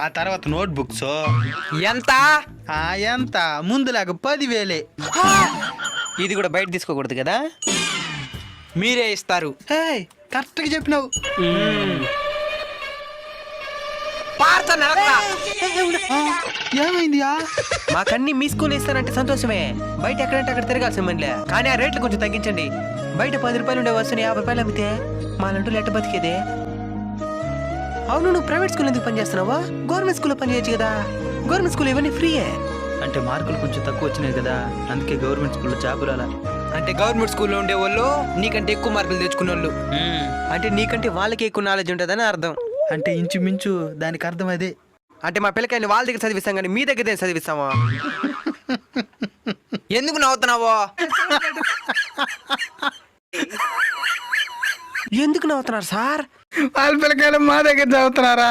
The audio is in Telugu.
ఆ తర్వాత నోట్ బుక్స్ ఎంత? ఎంత ముందులాగా 10,000. ఇది కూడా బయట తీసుకోకూడదు కదా, మీరే ఇస్తారు. కరెక్ట్ గా చెప్పినావు. ఏమైంది? మాకన్నీ మీ స్కూల్ ఇస్తారంటే సంతోషమే, బయట ఎక్కడంటే అక్కడ తిరగాల్సిన మనలే. కానీ ఆ రేట్లు కొంచెం తగ్గించండి. బయట 10 రూపాయలు ఉండే వస్తువుని 50 రూపాయలు అమ్మితే మాలంటూ ఎట్ట బతికేదే? అవును, నువ్వు ప్రైవేట్ స్కూల్ ఎందుకు పని చేస్తున్నావా? గవర్నమెంట్ స్కూల్లో పని చేయొచ్చు కదా. గవర్నమెంట్ స్కూల్ ఇవన్నీ ఫ్రీయే. అంటే మార్కులు కొంచెం తక్కువ వచ్చినాయి కదా, అందుకే గవర్నమెంట్ స్కూల్లో జాబ్ రాలా. అంటే గవర్నమెంట్ స్కూల్లో ఉండే వాళ్ళు నీకంటే ఎక్కువ మార్కులు తెచ్చుకునే వాళ్ళు, అంటే నీకంటే వాళ్ళకి ఎక్కువ నాలెడ్జ్ ఉంటుందని అర్థం. అంటే ఇంచుమించు దానికి అర్థం అదే. అంటే మా పిల్లకాయని వాళ్ళ దగ్గర చదివిస్తాం కానీ మీ దగ్గర చదివిస్తామా? ఎందుకు నవ్వుతున్నావో? ఎందుకు నవ్వుతున్నారు సార్? వాళ్ళ పిల్లకాయలు మా దగ్గర చదువుతున్నారా?